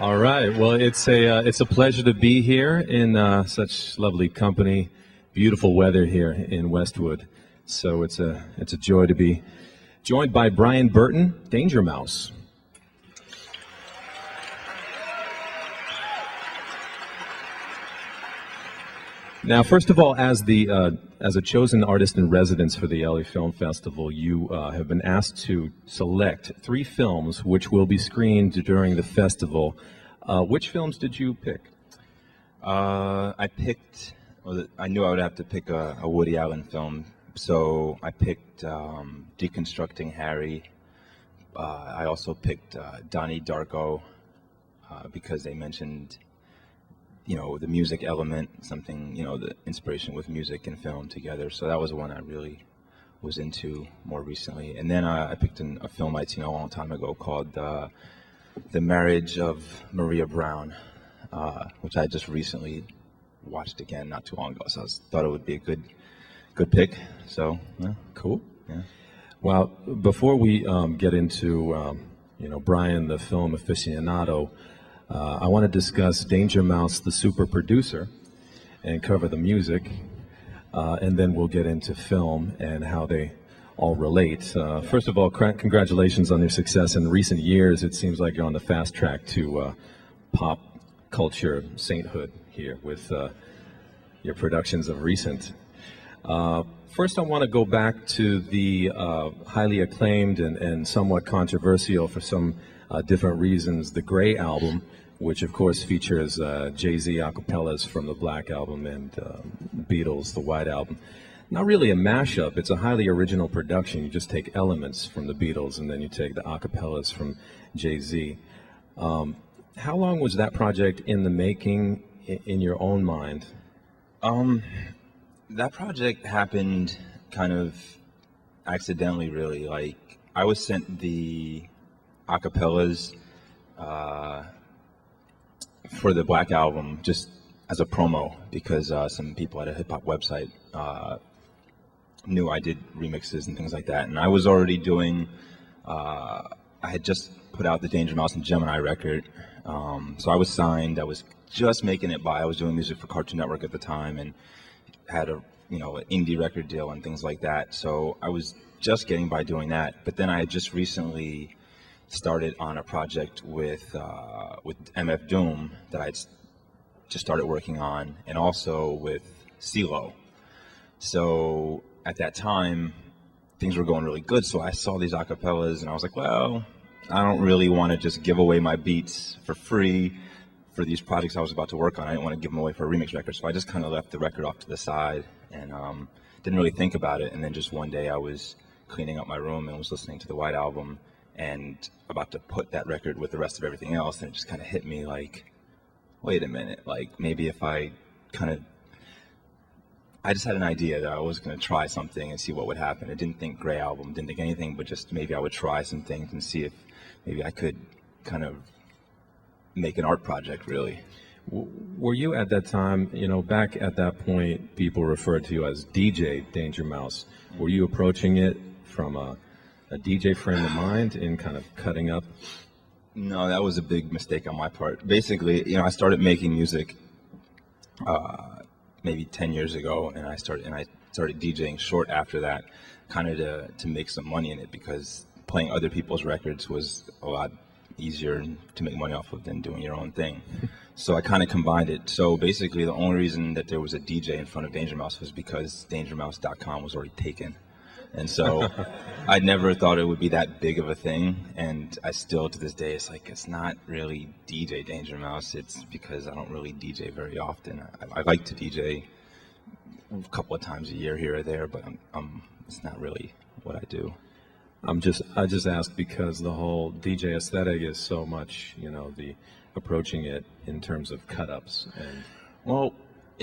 All right. Well, it's a pleasure to be here in such lovely company, beautiful weather here in Westwood. So it's a joy to be joined by Brian Burton, Danger Mouse. Now, first of all, as a chosen artist in residence for the LA Film Festival, you have been asked to select 3 films which will be screened during the festival. Which films did you pick? I knew I would have to pick a Woody Allen film, so I picked Deconstructing Harry. I also picked Donnie Darko because they mentioned, the music element, something, the inspiration with music and film together. So that was one I really was into more recently. And then I picked a film I'd seen a long time ago called The Marriage of Maria Brown, which I just recently watched again not too long ago. So I thought it would be a good pick. So, yeah. Cool. Yeah. Well, before we get into, Brian, the film aficionado, I want to discuss Danger Mouse, the super producer, and cover the music, and then we'll get into film and how they all relate. First of all, congratulations on your success in recent years. It seems like you're on the fast track to pop culture sainthood here with your productions of recent. First, I want to go back to the highly acclaimed and somewhat controversial for some different reasons, the Gray album, which of course features Jay-Z acapellas from the Black Album and Beatles, the White Album. Not really a mashup, it's a highly original production. You just take elements from the Beatles and then you take the acapellas from Jay-Z. How long was that project in the making in your own mind? That project happened kind of accidentally, really. Like, I was sent the acapellas for the Black Album just as a promo because some people at a hip-hop website knew I did remixes and things like that. And I was already doing, I had just put out the Danger Mouse and Gemini record. So I was signed, I was just making it by. I was doing music for Cartoon Network at the time and had an indie record deal and things like that. So I was just getting by doing that. But then I had just recently started on a project with MF Doom that I'd just started working on, and also with CeeLo. So at that time, things were going really good. So I saw these acapellas, and I was like, well, I don't really want to just give away my beats for free for these projects I was about to work on. I didn't want to give them away for a remix record. So I just kind of left the record off to the side and didn't really think about it. And then just one day I was cleaning up my room and was listening to the White Album and about to put that record with the rest of everything else, and it just kind of hit me like, wait a minute, like maybe if I just had an idea that I was going to try something and see what would happen. I didn't think Gray Album, didn't think anything, but just maybe I would try some things and see if maybe I could kind of make an art project, really. Were you at that time, back at that point, people referred to you as DJ Danger Mouse. Were you approaching it from a DJ frame of mind in kind of cutting up? No, that was a big mistake on my part. Basically, I started making music maybe 10 years ago, and I started DJing short after that, kind of to make some money in it, because playing other people's records was a lot easier to make money off of than doing your own thing. So I kind of combined it. So basically, the only reason that there was a DJ in front of Danger Mouse was because DangerMouse.com was already taken. And so I never thought it would be that big of a thing, and I still, to this day, it's not really DJ Danger Mouse. It's because I don't really DJ very often. I like to DJ a couple of times a year here or there, but it's not really what I do. I just ask because the whole DJ aesthetic is so much, the approaching it in terms of cut-ups. And well,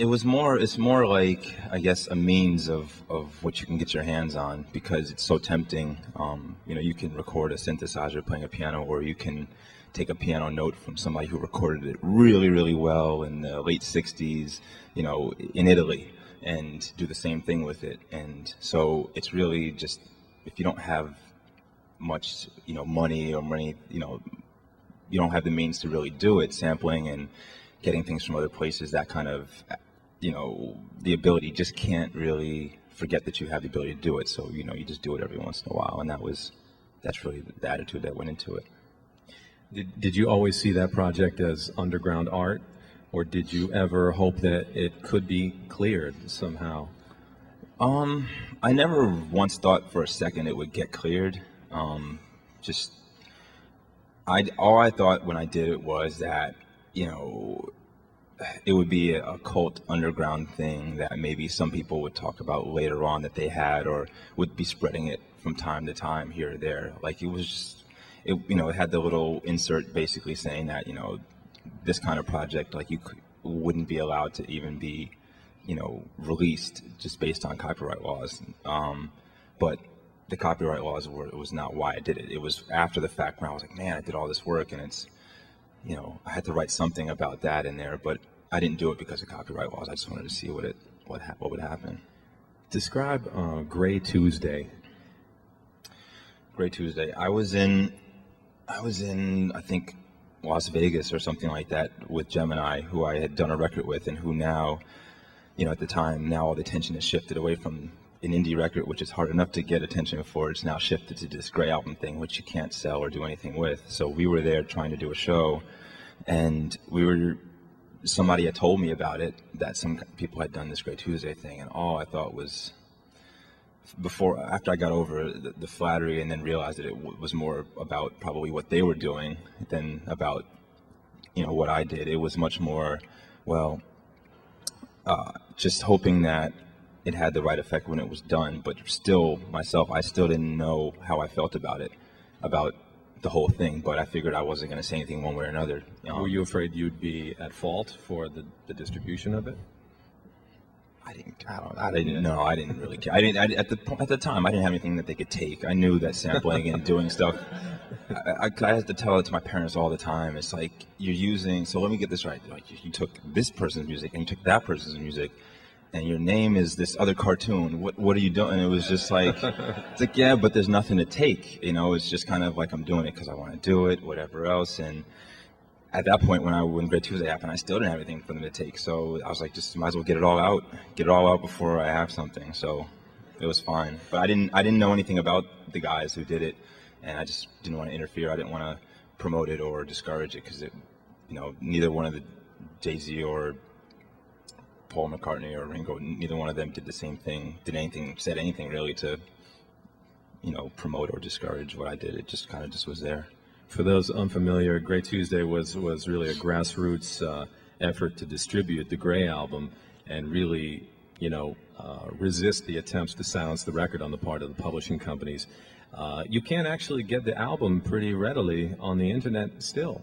it's more like, I guess, a means of what you can get your hands on, because it's so tempting. You can record a synthesizer playing a piano, or you can take a piano note from somebody who recorded it really, really well in the late 60s, in Italy, and do the same thing with it. And so it's really just, if you don't have much, money or money, you don't have the means to really do it, sampling and getting things from other places, that kind of, the ability, just can't really forget that you have the ability to do it. So, you just do it every once in a while. And that's really the attitude that went into it. Did you always see that project as underground art, or did you ever hope that it could be cleared somehow? I never once thought for a second it would get cleared. All I thought when I did it was that, it would be a cult underground thing that maybe some people would talk about later on that they had, or would be spreading it from time to time here or there. Like, it was just, it had the little insert basically saying that, this kind of project, like, wouldn't be allowed to even be, released just based on copyright laws. But the copyright laws was not why I did it. It was after the fact when I was like, man, I did all this work, and it's, I had to write something about that in there, but I didn't do it because of copyright laws. I just wanted to see what would happen. Describe Gray Tuesday. Gray Tuesday. I was in, I think, Las Vegas or something like that with Gemini, who I had done a record with, and who now, at the time, now all the attention has shifted away from an indie record, which is hard enough to get attention for. It's now shifted to this Gray album thing, which you can't sell or do anything with. So we were there trying to do a show, and somebody had told me about it, that some people had done this Gray Tuesday thing, and all I thought was, after I got over the flattery and then realized that it was more about probably what they were doing than about, what I did. It was much more, just hoping that it had the right effect when it was done, but still, I still didn't know how I felt about it, about the whole thing, but I figured I wasn't going to say anything one way or another. Were you afraid you'd be at fault for the distribution of it? I didn't know. I didn't really care. At the time, I didn't have anything that they could take. I knew that sampling and doing stuff, I had to tell it to my parents all the time. It's like, so let me get this right. Like, you took this person's music and you took that person's music, and your name is this other cartoon. What are you doing? And it was just like, it's like, yeah, but there's nothing to take. It's just kind of like, I'm doing it because I want to do it, whatever else. And at that point, when Gray Tuesday happened, I still didn't have anything for them to take. So I was like, just might as well get it all out before I have something. So it was fine. But I didn't know anything about the guys who did it, and I just didn't want to interfere. I didn't want to promote it or discourage it, because neither one of the Jay-Z or Paul McCartney or Ringo, neither one of them did the same thing, said anything really to, promote or discourage what I did. It just kind of just was there. For those unfamiliar, Gray Tuesday was really a grassroots effort to distribute the Gray album and really, resist the attempts to silence the record on the part of the publishing companies. You can actually get the album pretty readily on the internet still.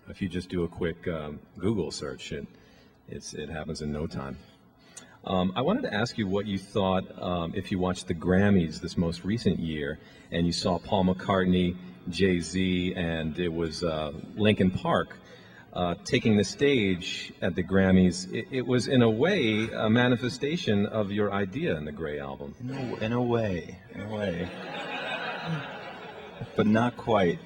If you just do a quick Google search, it happens in no time. I wanted to ask you what you thought if you watched the Grammys this most recent year and you saw Paul McCartney, Jay-Z, and it was Linkin Park taking the stage at the Grammys. It was, in a way, a manifestation of your idea in the Gray album. In a way. But not quite.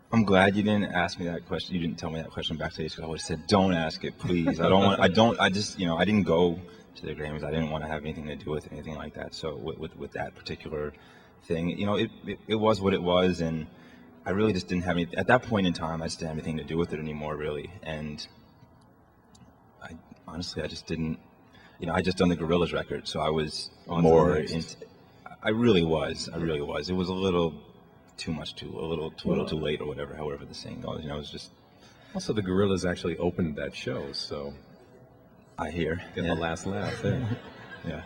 I'm glad you didn't ask me that question. You didn't tell me that question backstage, because I would have said, don't ask it, please. I didn't go to the Grammys. I didn't want to have anything to do with anything like that. So with that particular thing, it was what it was, and I really just didn't have any, at that point in time, I just didn't have anything to do with it anymore, really. And I just didn't, I just done the Gorillaz record, so I was more into, I really was. It was a little too much, a little too late, or whatever, however the saying goes. It was just. Also, the Gorillaz actually opened that show, so. I hear. Get the last laugh there. Yeah.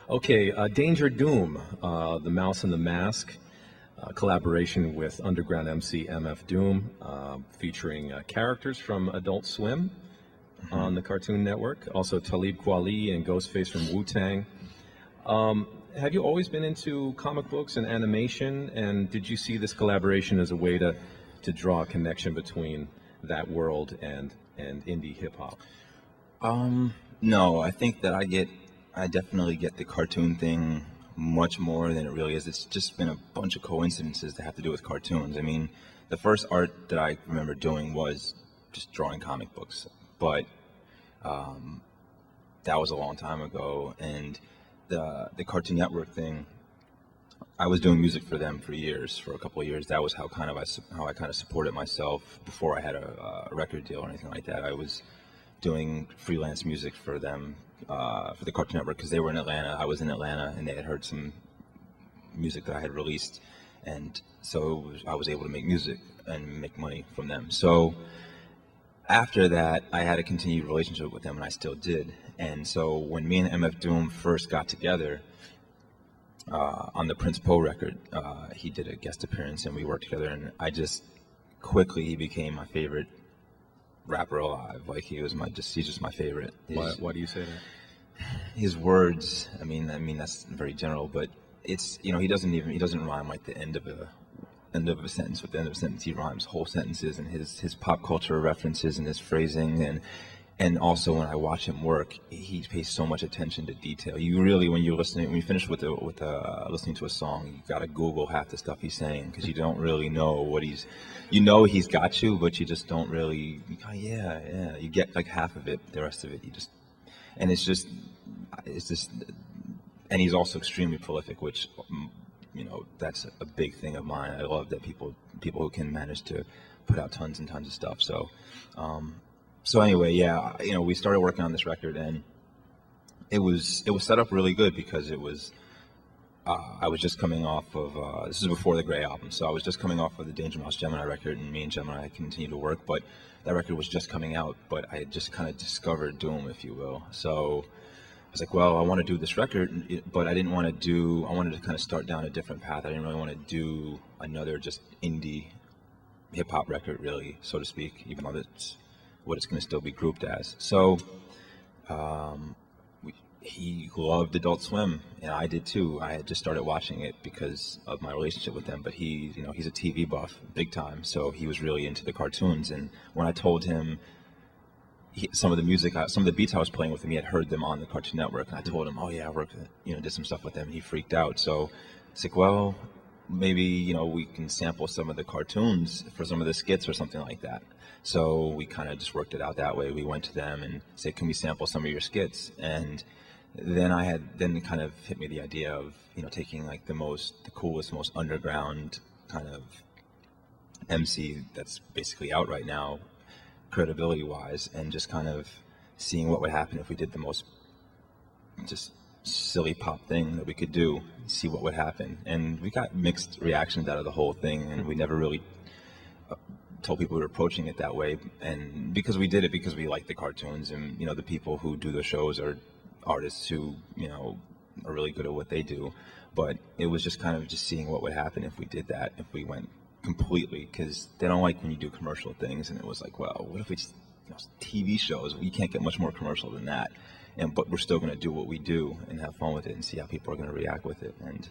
Okay, Danger Doom, The Mouse and the Mask, collaboration with underground MC MF Doom, featuring characters from Adult Swim on the Cartoon Network, also Talib Kweli and Ghostface from Wu-Tang. Have you always been into comic books and animation, and did you see this collaboration as a way to draw a connection between that world and indie hip-hop? No, I think that I definitely get the cartoon thing much more than it really is. It's just been a bunch of coincidences that have to do with cartoons. I mean, the first art that I remember doing was just drawing comic books, but that was a long time ago. And the Cartoon Network thing, I was doing music for them for a couple of years. That was how I kind of supported myself before I had a record deal or anything like that. I was doing freelance music for them, for the Cartoon Network, because they were in Atlanta. I was in Atlanta, and they had heard some music that I had released, and so I was able to make music and make money from them. So after that, I had a continued relationship with them, and I still did. And so when me and MF Doom first got together on the Prince Poe record, he did a guest appearance, and we worked together. And he became my favorite rapper alive. Like he's just my favorite. Why do you say that? His words. I mean that's very general, but it's, he doesn't rhyme like the end of a sentence with the end of a sentence. He rhymes whole sentences, and his pop culture references and his phrasing, and also when I watch him work, he pays so much attention to detail. You really, when you finish with listening to a song, you gotta Google half the stuff he's saying, because you don't really know what he's got you, but you just don't really. Yeah. You get like half of it. The rest of it, it's just, and he's also extremely prolific, which, that's a big thing of mine. I love that people who can manage to put out tons and tons of stuff. So anyway, yeah, we started working on this record, and it was set up really good, because it was I was just coming off of this is before the Gray album, so I was just coming off of the Danger Mouse Gemini record, and me and Gemini continued to work, but that record was just coming out, but I had just kind of discovered Doom, if you will. So I was like, well, I want to do this record, but I wanted to kind of start down a different path. I didn't really want to do another just indie hip-hop record, really, so to speak, even though that's what it's going to still be grouped as. So he loved Adult Swim, and I did too. I had just started watching it because of my relationship with them, but he's a TV buff, big time, so he was really into the cartoons. And when I told him some of the beats I was playing with him, he had heard them on the Cartoon Network, and I told him, oh yeah, I did some stuff with them, and he freaked out. So it's like, well, maybe, we can sample some of the cartoons for some of the skits or something like that. So we kind of just worked it out that way. We went to them and said, can we sample some of your skits? And then it kind of hit me the idea of, taking like the coolest, most underground kind of MC that's basically out right now, credibility wise, and just kind of seeing what would happen if we did the most just silly pop thing that we could do, see what would happen. And we got mixed reactions out of the whole thing, and we never really told people we were approaching it that way. And because we did it because we like the cartoons, and the people who do the shows are artists who are really good at what they do. But it was just kind of just seeing what would happen if we did that, if we went completely, because they don't like when you do commercial things. And it was like, well, what if we just TV shows, we can't get much more commercial than that, but we're still going to do what we do and have fun with it and see how people are going to react with it. And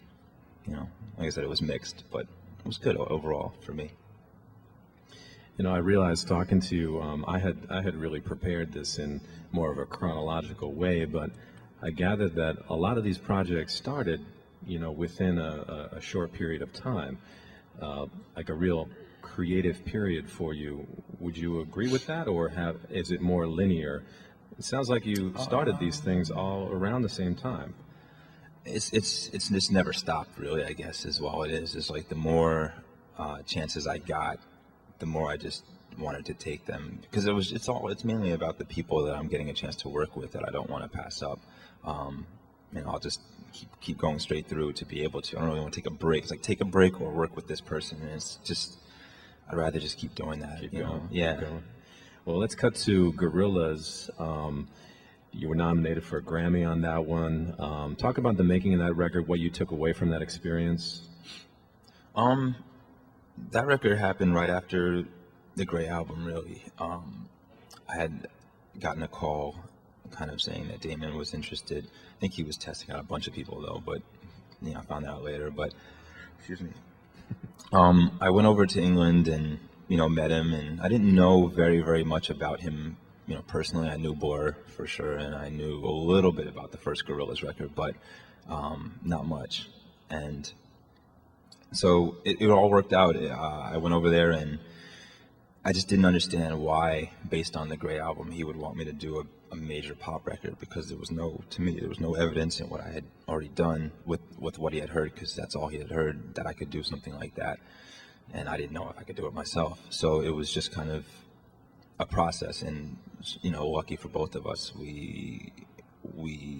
like I said, it was mixed, but it was good overall for me. I realized talking to you, I had really prepared this in more of a chronological way, but I gathered that a lot of these projects started, within a short period of time, like a real creative period for you. Would you agree with that, or is it more linear? It sounds like you started these things all around the same time. It's just never stopped, really, I guess, is all it is. It's like the more chances I got, the more I just wanted to take them, because it's mainly about the people that I'm getting a chance to work with that I don't want to pass up. I'll just keep going straight through to be able to. I don't really want to take a break. It's like, take a break or work with this person, and it's just, I'd rather just keep doing that. Keep going. Yeah. Keep going. Well, let's cut to Gorillaz. You were nominated for a Grammy on that one. Talk about the making of that record, what you took away from that experience. That record happened right after the Gray album, really. I had gotten a call kind of saying that Damon was interested. I think he was testing out a bunch of people, though, but I found that out later. But, excuse me. I went over to England and, met him, and I didn't know very, very much about him, personally. I knew Blur for sure, and I knew a little bit about the first Gorillaz record, but not much. And so it all worked out. I went over there, and I just didn't understand why, based on the Gray album, he would want me to do a major pop record, because there was no evidence in what I had already done with what he had heard, because that's all he had heard, that I could do something like that. And I didn't know if I could do it myself. So it was just kind of a process, and, lucky for both of us, we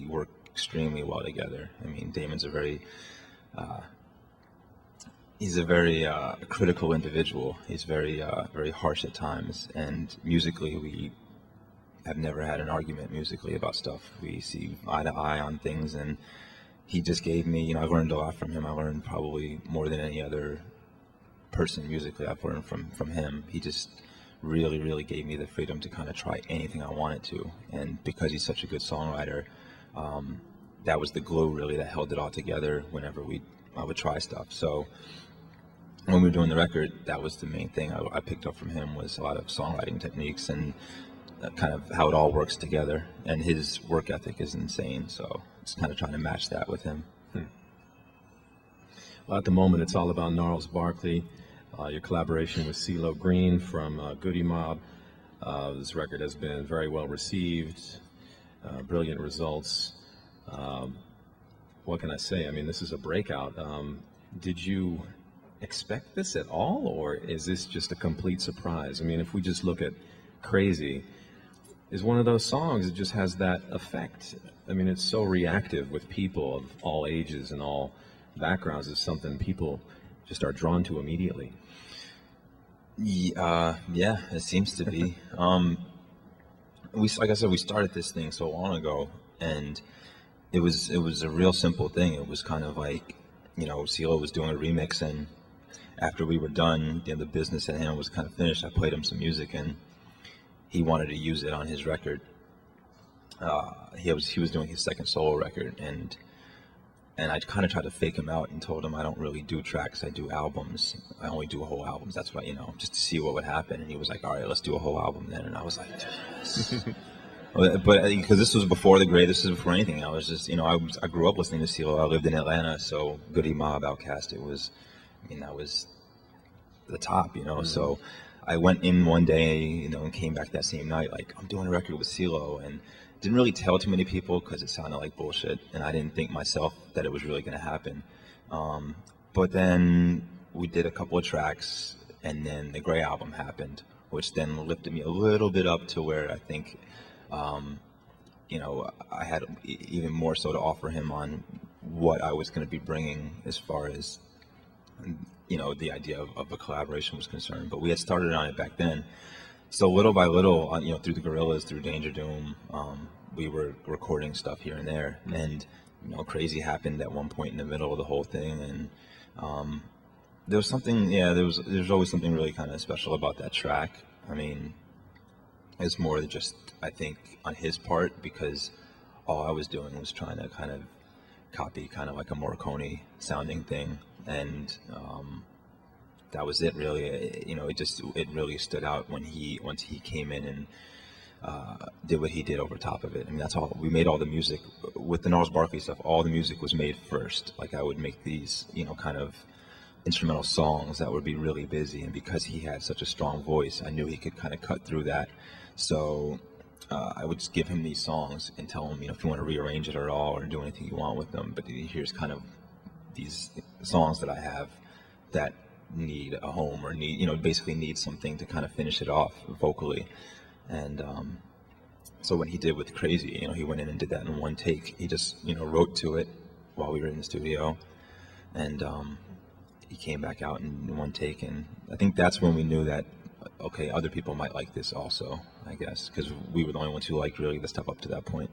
work extremely well together. I mean, Damon's he's a very critical individual. He's very harsh at times, and musically we have never had an argument musically about stuff. We see eye to eye on things, and he just gave me, I've learned a lot from him. I learned probably more than any other person musically I've learned from him. He just really, really gave me the freedom to kind of try anything I wanted to, and because he's such a good songwriter, that was the glue really that held it all together whenever I would try stuff. So when we were doing the record, that was the main thing I picked up from him, was a lot of songwriting techniques and kind of how it all works together. And his work ethic is insane, so just kind of trying to match that with him. Well, at the moment, it's all about Gnarls Barkley, your collaboration with CeeLo Green from Goody Mob. This record has been very well received, brilliant results. What can I say? I mean, this is a breakout. Did you expect this at all, or is this just a complete surprise? I mean, if we just look at Crazy, is one of those songs that just has that effect. I mean, it's so reactive with people of all ages and all backgrounds. It's something people just are drawn to immediately. Yeah, it seems to be. Like I said, we started this thing so long ago, and it was a real simple thing. It was kind of like, CeeLo was doing a remix, and after we were done, the business at hand was kind of finished. I played him some music, and he wanted to use it on his record. He was doing his second solo record, and I kind of tried to fake him out and told him I don't really do tracks, I do albums. I only do whole albums. That's why, just to see what would happen. And he was like, all right, let's do a whole album then. And I was like, yes. But because this was before the Gray, this was before anything. I was just, I grew up listening to CeeLo. I lived in Atlanta, so Goody Mob, Outkast, that was the top, Mm-hmm. So I went in one day, and came back that same night, like, I'm doing a record with CeeLo, and didn't really tell too many people because it sounded like bullshit, and I didn't think myself that it was really going to happen. But then we did a couple of tracks, and then the Gray album happened, which then lifted me a little bit up to where I think, I had even more so to offer him on what I was going to be bringing as far as, the idea of a collaboration was concerned. But we had started on it back then. So little by little, through the Gorillas, through Danger Doom, we were recording stuff here and there. And, Crazy happened at one point in the middle of the whole thing. And there was something, there's always something really kind of special about that track. I mean, it's more than just, I think, on his part, because all I was doing was trying to kind of copy kind of like a Morricone sounding thing. And that was it, really. It really stood out once he came in and did what he did over top of it. I mean, that's all. We made all the music with the Gnarls Barkley stuff. All the music was made first. Like, I would make these, kind of instrumental songs that would be really busy, and because he had such a strong voice, I knew he could kind of cut through that. So I would just give him these songs and tell him, if you want to rearrange it at all or do anything you want with them, but here's kind of these songs that I have that need a home, or basically need something to kind of finish it off vocally. And so when he did with Crazy, he went in and did that in one take. He just, wrote to it while we were in the studio, and he came back out in one take. And I think that's when we knew that, okay, other people might like this also, I guess, because we were the only ones who liked really the stuff up to that point.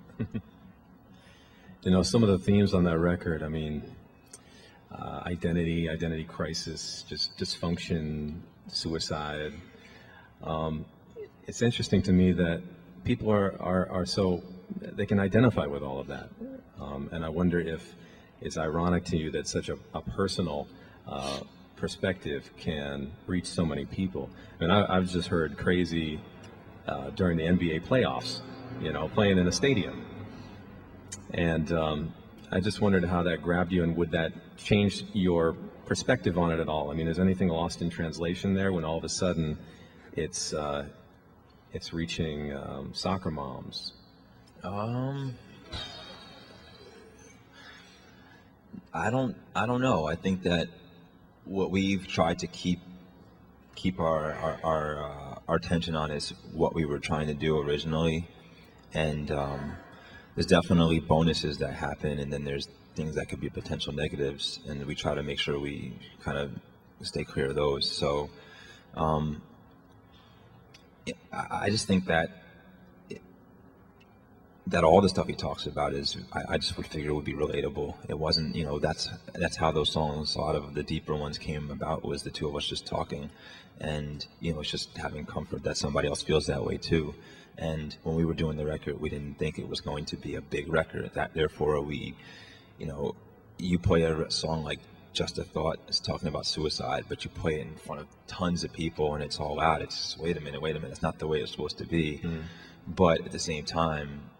Some of the themes on that record, I mean, identity crisis, just dysfunction, suicide. It's interesting to me that people are so, they can identify with all of that. And I wonder if it's ironic to you that such a personal perspective can reach so many people. I mean, I've just heard Crazy during the NBA playoffs, playing in a stadium. And I just wondered how that grabbed you, and would that change your perspective on it at all? I mean, is anything lost in translation there when all of a sudden it's reaching soccer moms? I don't know. I think that what we've tried to keep our attention on is what we were trying to do originally, and there's definitely bonuses that happen, and then there's things that could be potential negatives, and we try to make sure we kind of stay clear of those. So I just think that all the stuff he talks about is, I just would figure it would be relatable. It wasn't, that's how those songs, a lot of the deeper ones came about, was the two of us just talking, and it's just having comfort that somebody else feels that way too. And when we were doing the record, we didn't think it was going to be a big record. That therefore we, you play a song like Just a Thought, it's talking about suicide, but you play it in front of tons of people and it's all out. It's just, wait a minute, it's not the way it's supposed to be. But at the same time,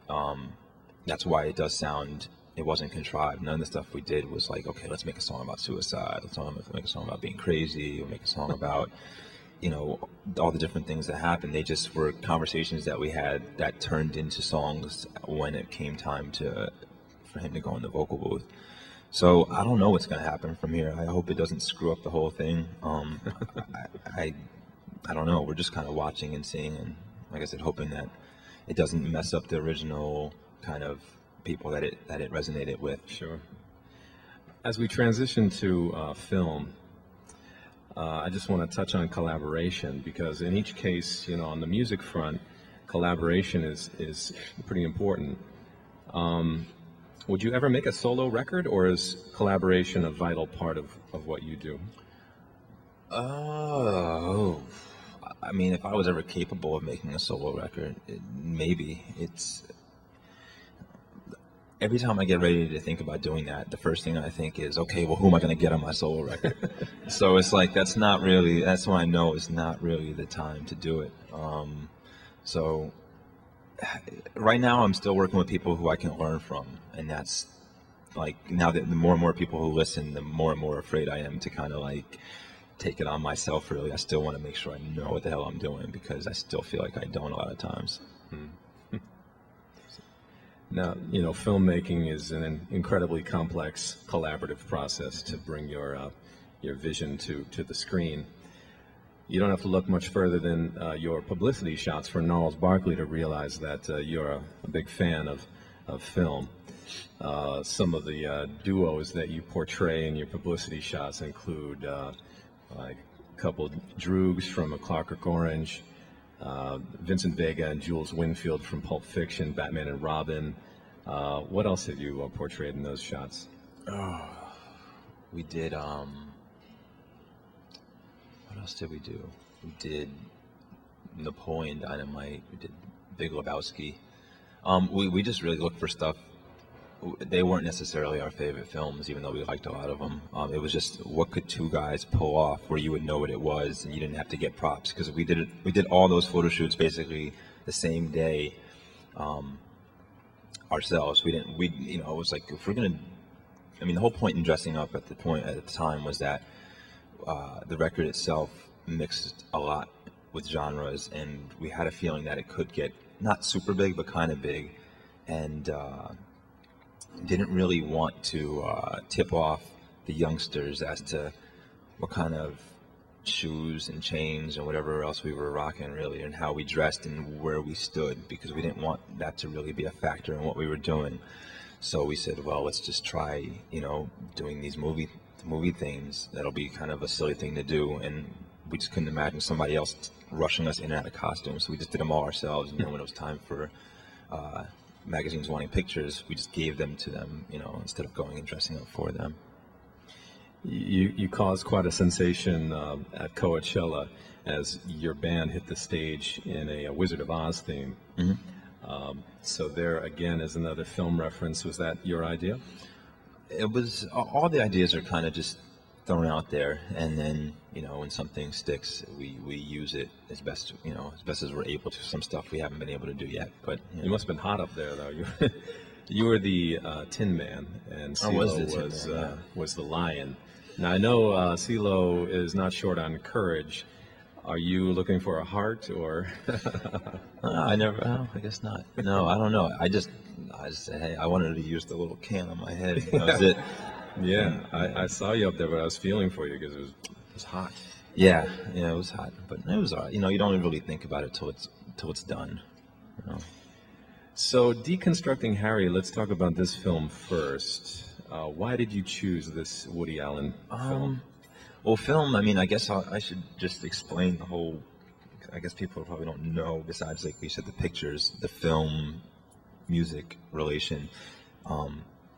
that's why it does sound, it wasn't contrived. None of the stuff we did was like, okay, let's make a song about suicide. Let's make a song about being crazy. We'll make a song about, all the different things that happened. They just were conversations that we had that turned into songs when it came time for him to go in the vocal booth. So I don't know what's going to happen from here. I hope it doesn't screw up the whole thing. I don't know. We're just kind of watching and seeing, and like I said, hoping that it doesn't mess up the original kind of people that it resonated with. Sure. As we transition to film, I just want to touch on collaboration, because in each case, on the music front, collaboration is pretty important. Would you ever make a solo record, or is collaboration a vital part of what you do? Oh, I mean, if I was ever capable of making a solo record, maybe. Every time I get ready to think about doing that, the first thing I think is, okay, well, who am I going to get on my solo record? So it's like, that's when I know it's not really the time to do it. So right now I'm still working with people who I can learn from, and that's like, now that the more and more people who listen, the more and more afraid I am to kind of like take it on myself, really. I still want to make sure I know what the hell I'm doing, because I still feel like I don't a lot of times. Now, filmmaking is an incredibly complex collaborative process to bring your vision to the screen. You don't have to look much further than your publicity shots for Gnarls Barkley to realize that you're a big fan of film. Some of the duos that you portray in your publicity shots include like a couple Droogs from A Clockwork Orange, Vincent Vega and Jules Winfield from Pulp Fiction, Batman and Robin. What else have you portrayed in those shots? We did, what else did we do? We did Napoleon Dynamite, we did Big Lebowski. We just really looked for stuff. They weren't necessarily our favorite films, even though we liked a lot of them. It was just, what could two guys pull off where you would know what it was and you didn't have to get props, because we did all those photo shoots basically the same day ourselves. It was like, if we're gonna, the whole point in dressing up at the time was that the record itself mixed a lot with genres, and we had a feeling that it could get not super big but kind of big, and didn't really want to tip off the youngsters as to what kind of shoes and chains and whatever else we were rocking, really, and how we dressed and where we stood, because we didn't want that to really be a factor in what we were doing. So we said, well, let's just try, doing these movie things. That'll be kind of a silly thing to do, and we just couldn't imagine somebody else rushing us in and out of costumes. So we just did them all ourselves, and then when it was time for magazines wanting pictures, we just gave them to them, instead of going and dressing up for them. You caused quite a sensation at Coachella as your band hit the stage in a Wizard of Oz theme. Mm-hmm. So there again is another film reference. Was that your idea? It was. All the ideas are kind of just thrown out there, and then when something sticks, we use it as best as we're able to. Some stuff we haven't been able to do yet, but you must have been hot up there, though. You were the Tin Man, and I was CeeLo the Tin was Man, yeah. was the Lion. Now I know CeeLo is not short on courage. Are you looking for a heart or? I never. Oh, I guess not. No, I don't know. I just said, hey, I wanted to use the little can on my head. That was it. Yeah, I saw you up there, but I was feeling for you because it was hot. Yeah, it was hot, but it was all right. You don't really think about it till it's done. You know. So, deconstructing Harry, let's talk about this film first. Why did you choose this Woody Allen film? Well, film. I mean, I guess I should just explain the whole. I guess people probably don't know. Besides, like we said, the pictures, the film, music relation,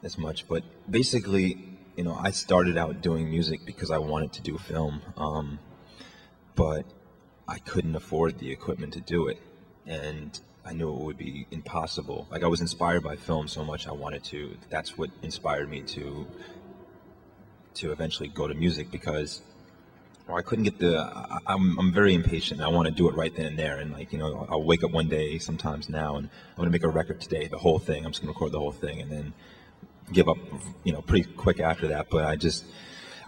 as much. But basically, I started out doing music because I wanted to do film, but I couldn't afford the equipment to do it, and I knew it would be impossible. Like I was inspired by film so much, I wanted to. That's what inspired me to eventually go to music because I couldn't get I'm very impatient. I want to do it right then and there. And I'll wake up one day sometimes now and I'm going to make a record today, the whole thing. I'm just going to record the whole thing and then give up, pretty quick after that. But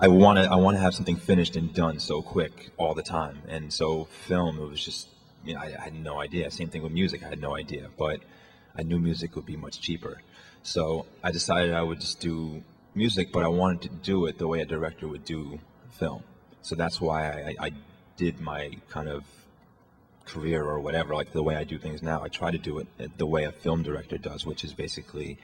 I want to have something finished and done so quick all the time. And so film, it was just, I had no idea. Same thing with music. I had no idea, but I knew music would be much cheaper. So I decided I would just do music, but I wanted to do it the way a director would do film. So that's why I did my kind of career or whatever, like the way I do things now. I try to do it the way a film director does, which is basically,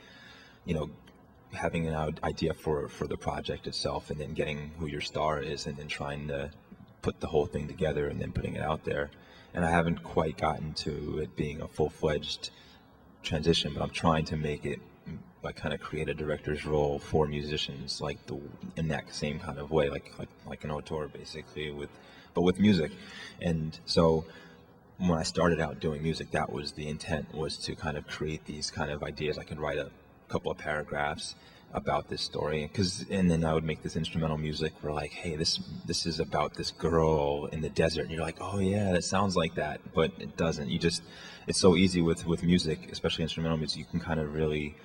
having an idea for the project itself and then getting who your star is and then trying to put the whole thing together and then putting it out there. And I haven't quite gotten to it being a full-fledged transition, but I'm trying to make it like kind of create a director's role for musicians, like in that same kind of way, like an auteur basically, but with music. And so when I started out doing music, that was the intent, was to kind of create these kind of ideas. I could write a couple of paragraphs about this story, and then I would make this instrumental music where like, hey, this is about this girl in the desert, and you're like, oh yeah, that sounds like that, but it doesn't. It's so easy with music, especially instrumental music. You can kind of really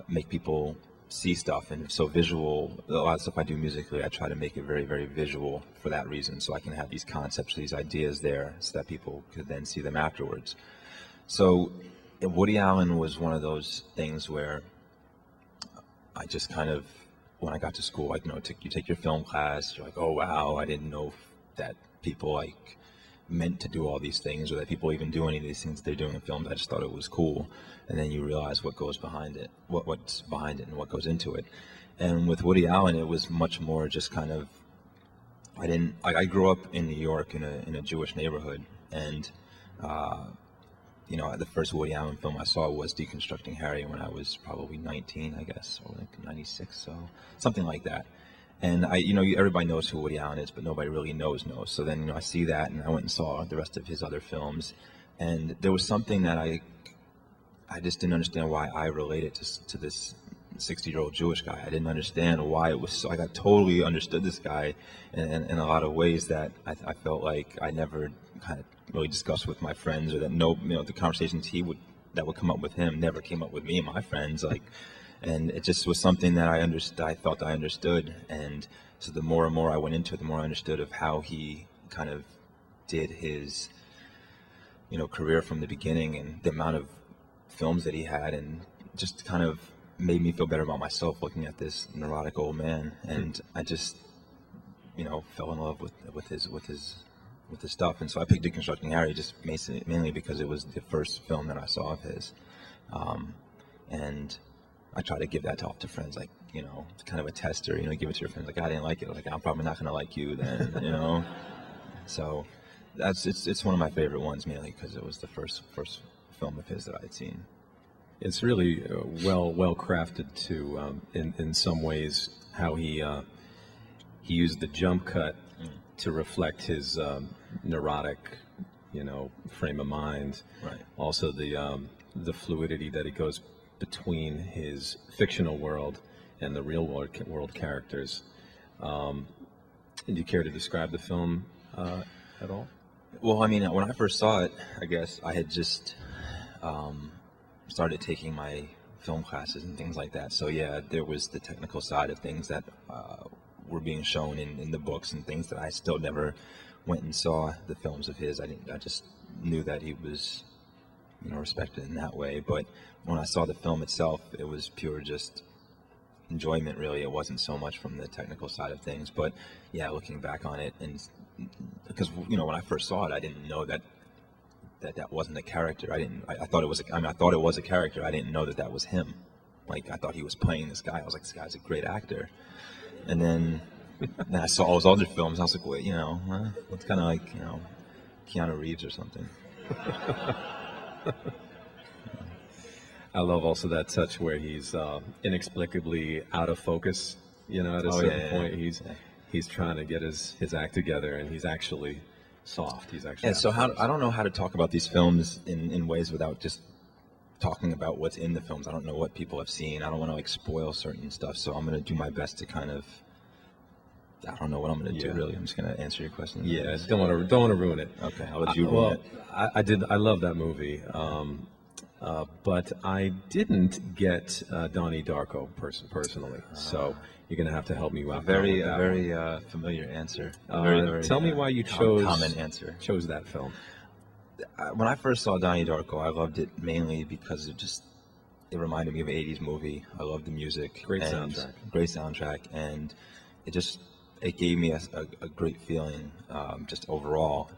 make people see stuff, and so visual. A lot of stuff I do musically, I try to make it very, very visual for that reason, so I can have these concepts, these ideas there, so that people could then see them afterwards. So Woody Allen was one of those things where I just kind of, when I got to school, you take your film class, you're like, oh wow, I didn't know that people like meant to do all these things, or that people even do any of these things they're doing in films. I just thought it was cool. And then you realize what goes behind it, what's behind it and what goes into it. And with Woody Allen, it was much more just kind of, I grew up in New York in a Jewish neighborhood, and the first Woody Allen film I saw was Deconstructing Harry when I was probably 19, I guess, or like 96, so something like that. And everybody knows who Woody Allen is, but nobody really knows. So then, I see that, and I went and saw the rest of his other films, and there was something that I just didn't understand why I related to this 60-year-old Jewish guy. I didn't understand why it was so. I totally understood this guy in a lot of ways that I felt like I never kind of really discussed with my friends, or that the conversations that would come up with him never came up with me and my friends. And it just was something that I felt I understood. And so the more and more I went into it, the more I understood of how he kind of did his, career from the beginning, and the amount of films that he had, and just kind of made me feel better about myself looking at this neurotic old man. And I just, fell in love with his stuff. And so I picked Deconstructing Harry just mainly because it was the first film that I saw of his. And I try to give that off to friends, like, kind of a tester, give it to your friends. Like, I didn't like it. Like, I'm probably not going to like you then, So it's one of my favorite ones, mainly because it was the first film of his that I had seen. It's really well crafted too. In some ways, how he used the jump cut to reflect his neurotic, frame of mind. Right. Also, the fluidity that it goes between his fictional world and the real world characters. Do you care to describe the film at all? Well, I mean, when I first saw it, I guess I had just started taking my film classes and things like that. So yeah, there was the technical side of things that were being shown in the books and things that I still never went and saw the films of his. I just knew that he was, respected in that way. But when I saw the film itself, it was pure just enjoyment, really. It wasn't so much from the technical side of things. But yeah, looking back on it, and because when I first saw it, I didn't know that wasn't a character. I thought it was. I thought it was a character. I didn't know that was him. Like, I thought he was playing this guy. I was like, this guy's a great actor. And then I saw all his other films. I was like, wait, it's kind of like Keanu Reeves or something. I love also that touch where he's inexplicably out of focus. At a certain point, he's trying to get his act together, and he's actually soft. He's actually. So I don't know how to talk about these films in ways without just talking about what's in the films. I don't know what people have seen. I don't want to spoil certain stuff, so I'm going to do my best to kind of. I don't know what I'm going to do, really. I'm just going to answer your question. Yeah, don't want to ruin it. Okay, I'll let you ruin it. I did. I love that movie, but I didn't get Donnie Darko personally. So you're going to have to help me out. A very familiar answer. Tell me why you chose common answer. Chose that film. When I first saw Donnie Darko, I loved it mainly because it reminded me of an 80s movie. I loved the music. Great soundtrack, and it gave me a great feeling just overall.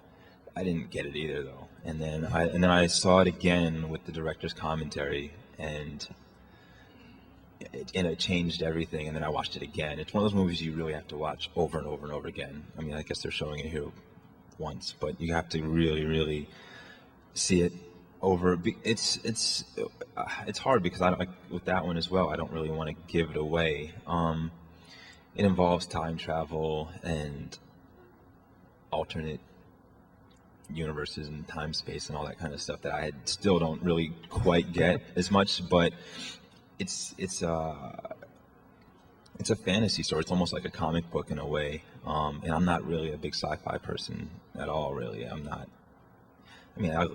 I didn't get it either, though. And then I saw it again with the director's commentary, and it changed everything. And then I watched it again. It's one of those movies you really have to watch over and over and over again. I mean, I guess they're showing it here once, but you have to really, really see it over. It's hard because with that one as well, I don't really want to give it away. It involves time travel and alternate universes and time space and all that kind of stuff that I still don't really quite get as much, but it's a fantasy story. It's almost like a comic book in a way, and I'm not really a big sci-fi person at all, really. I'm not. I mean, I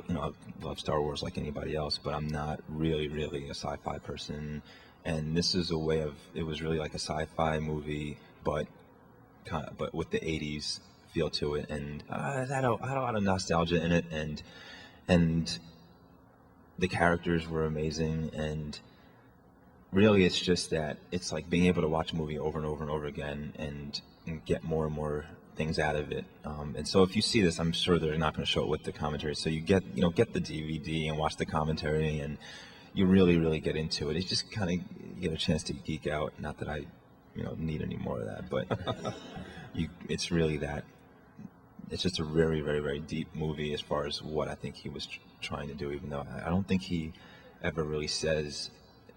love Star Wars like anybody else, but I'm not really a sci-fi person. And this is a way of, it was really like a sci-fi movie, but with the 80s feel to it, and it had a lot of nostalgia in it, and the characters were amazing, and really it's just that it's like being able to watch a movie over and over and over again and get more and more things out of it. And so if you see this, I'm sure they're not going to show it with the commentary, so you get the DVD and watch the commentary, and you really get into it. It's just kind of get a chance to geek out. Not that I need any more of that, but it's really that. It's just a very deep movie as far as what I think he was trying to do, even though I don't think he ever really says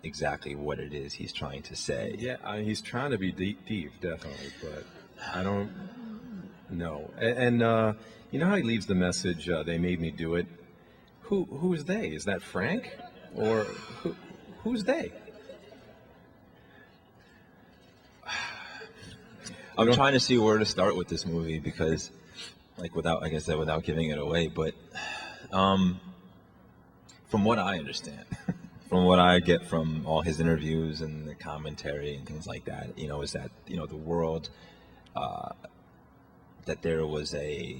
exactly what it is he's trying to say. Yeah, he's trying to be deep, definitely, but I don't know. And you know how he leaves the message, they made me do it? Who's they? Is that Frank? Or who's they? I'm trying to see where to start with this movie because, without giving it away, but from what I understand, from what I get from all his interviews and the commentary and things like that, is that the world, that there was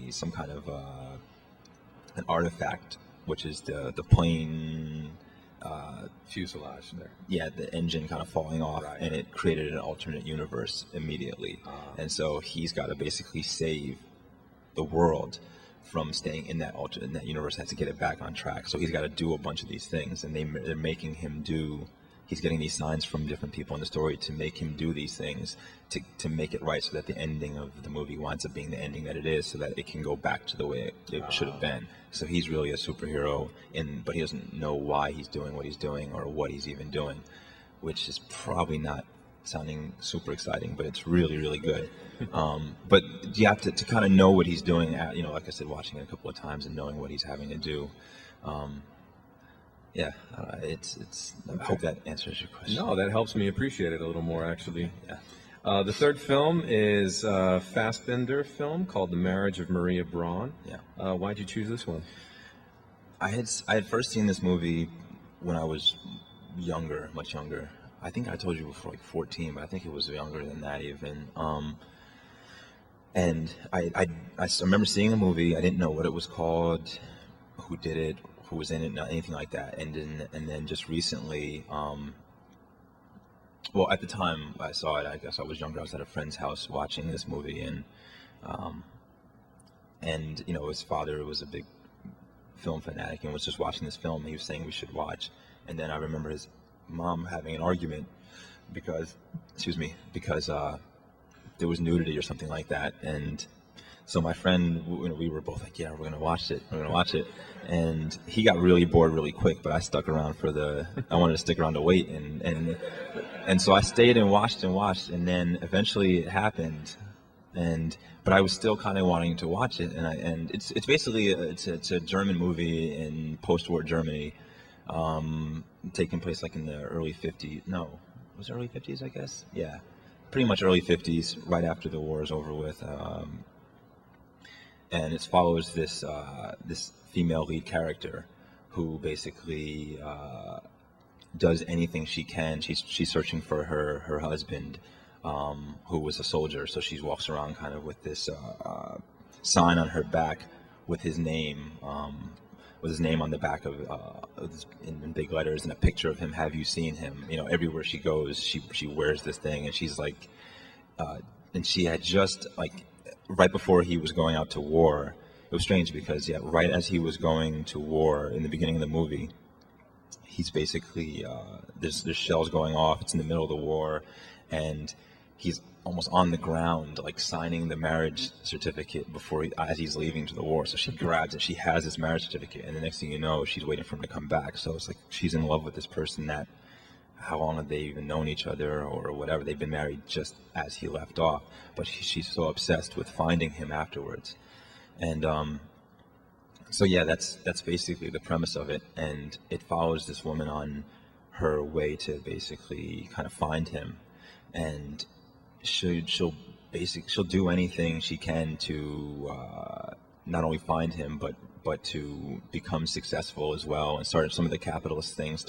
some kind of an artifact, which is the plane. Fuselage there. Yeah, the engine kind of falling off, right. And it created an alternate universe immediately. And so he's got to basically save the world from staying in that universe. Has to get it back on track. So he's got to do a bunch of these things, and they're making him do. He's getting these signs from different people in the story to make him do these things to make it right, so that the ending of the movie winds up being the ending that it is, so that it can go back to the way it should have been. So he's really a superhero, but he doesn't know why he's doing what he's doing or what he's even doing, which is probably not sounding super exciting, but it's really good. But you have to kind of know what he's doing. Like I said, watching it a couple of times and knowing what he's having to do. Yeah, it's. I hope that answers your question. No, that helps me appreciate it a little more, actually. Yeah. The third film is a Fassbinder film called The Marriage of Maria Braun. Yeah. Why'd you choose this one? I had first seen this movie when I was younger, much younger. I think I told you before, like 14, but I think it was younger than that even. And I remember seeing the movie. I didn't know what it was called, who did it, who was in it, not anything like that. And then just recently, well, at the time I saw it, I guess I was younger. I was at a friend's house watching this movie, and you know, his father was a big film fanatic and was just watching this film. And he was saying we should watch, and then I remember his mom having an argument because there was nudity or something like that. And so my friend, you know, we were both like, yeah, we're gonna watch it, and he got really bored really quick, but I stuck around I wanted to stick around to wait, and so I stayed and watched, and then eventually it happened, but I was still kind of wanting to watch it, and it's basically it's a German movie in post-war Germany, taking place like in the early 50s. No, was it early 50s? I guess. Yeah, pretty much early 50s, right after the war is over with. And it follows this female lead character who basically does anything she can. She's searching for her husband, who was a soldier. So she walks around kind of with this sign on her back with his name on the back of in big letters, and a picture of him. Have you seen him? You know, everywhere she goes, she wears this thing, and she's like, and she had just like. Right before he was going out to war, it was strange because right as he was going to war in the beginning of the movie, he's basically there's shells going off. It's in the middle of the war, and he's almost on the ground, like signing the marriage certificate as he's leaving to the war. So she grabs it. She has this marriage certificate, and the next thing you know, she's waiting for him to come back. So it's like she's in love with this person that. How long have they even known each other or whatever? They've been married just as he left off, but she's so obsessed with finding him afterwards. And so yeah, that's basically the premise of it, and it follows this woman on her way to basically kind of find him, and she'll do anything she can to not only find him but to become successful as well, and start some of the capitalist things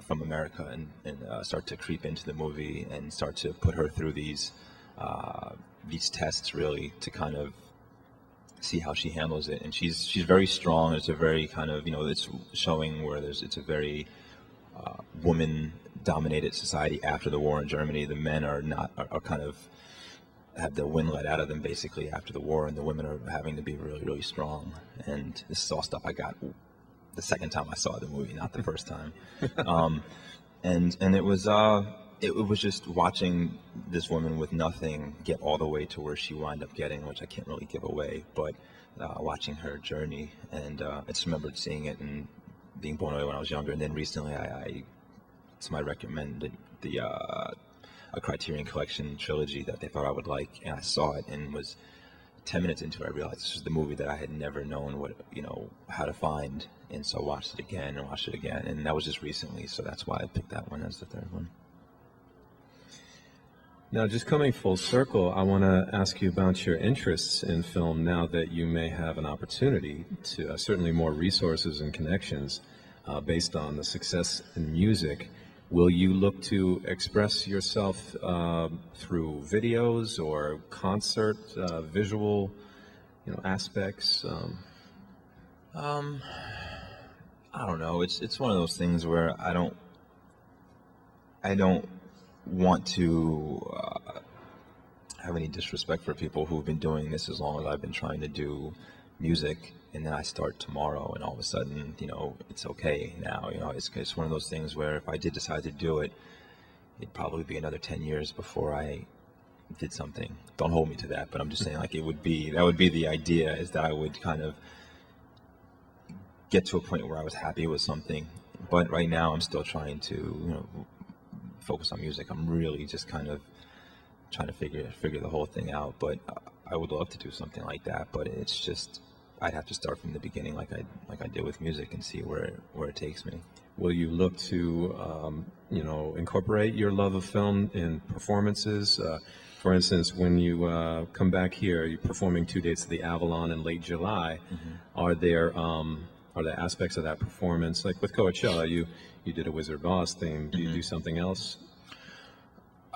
from America and start to creep into the movie and start to put her through these tests really to kind of see how she handles it. And she's very strong. It's a very kind of, you know, it's showing where it's a very woman-dominated society after the war in Germany. The men are kind of have the wind let out of them basically after the war, and the women are having to be really, really strong. And this is all stuff I got the second time I saw the movie, not the first time. And it was just watching this woman with nothing get all the way to where she wound up getting, which I can't really give away, but watching her journey. And I just remembered seeing it and being blown away when I was younger. And then recently somebody recommended a Criterion Collection trilogy that they thought I would like, and I saw it and was 10 minutes into it, I realized this was the movie that I had never known how to find, and so I watched it again, and that was just recently, so that's why I picked that one as the third one. Now, just coming full circle, I want to ask you about your interests in film now that you may have an opportunity to, certainly more resources and connections based on the success in music. Will you look to express yourself through videos or concert, visual, aspects? I don't know. It's one of those things where I don't want to have any disrespect for people who've been doing this as long as I've been trying to do music, and then I start tomorrow, and all of a sudden, it's okay now. It's one of those things where if I did decide to do it, it'd probably be another 10 years before I did something. Don't hold me to that, but I'm just saying, like, that would be the idea, is that I would kind of get to a point where I was happy with something. But right now, I'm still trying to, focus on music. I'm really just kind of trying to figure the whole thing out. But I would love to do something like that. But it's just, I'd have to start from the beginning, like I did with music, and see where it takes me. Will you look to, incorporate your love of film in performances? For instance, when you come back here, you're performing 2 dates at the Avalon in late July. Mm-hmm. Are are there aspects of that performance, like with Coachella, you did a Wizard of Oz theme. Do you do something else?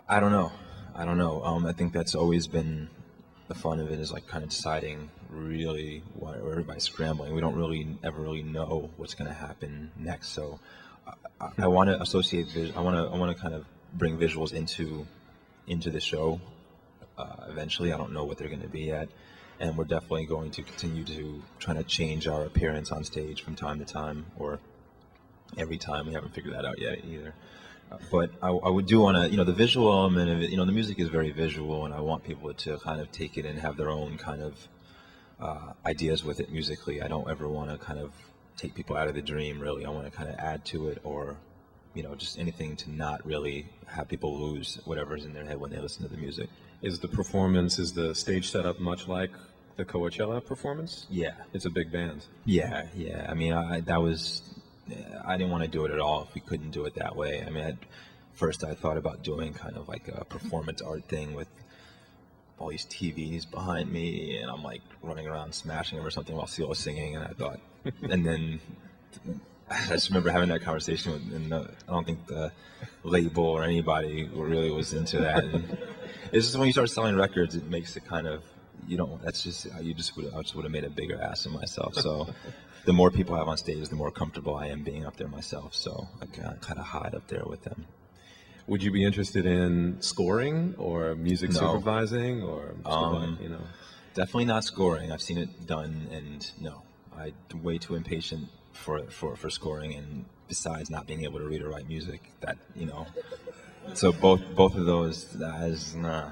I don't know. I think that's always been the fun of it, is like kind of deciding really what everybody's scrambling. We don't ever really know what's going to happen next. So I want to associate. I want to kind of bring visuals into the show. Eventually, I don't know what they're going to be yet, and we're definitely going to continue to try to change our appearance on stage from time to time, or every time. We haven't figured that out yet either. But I would do want to, the visual element of it, the music is very visual, and I want people to kind of take it and have their own kind of ideas with it musically. I don't ever want to kind of take people out of the dream, really. I want to kind of add to it, or, just anything to not really have people lose whatever's in their head when they listen to the music. Is the stage setup much like the Coachella performance? Yeah. It's a big band. Yeah. I mean, I didn't want to do it at all if we couldn't do it that way. I mean, first I thought about doing kind of like a performance art thing with all these TVs behind me, and I'm like running around smashing them or something while CeeLo's singing, and I thought, and then I just remember having that conversation and I don't think the label or anybody really was into that. And it's just when you start selling records, it makes it kind of, I just would have made a bigger ass of myself. So the more people I have on stage, the more comfortable I am being up there myself. So I kind of hide up there with them. Would you be interested in scoring or music supervising or Definitely not scoring. I've seen it done, and no, I'm way too impatient for scoring, and besides not being able to read or write music, that so both of those, nah.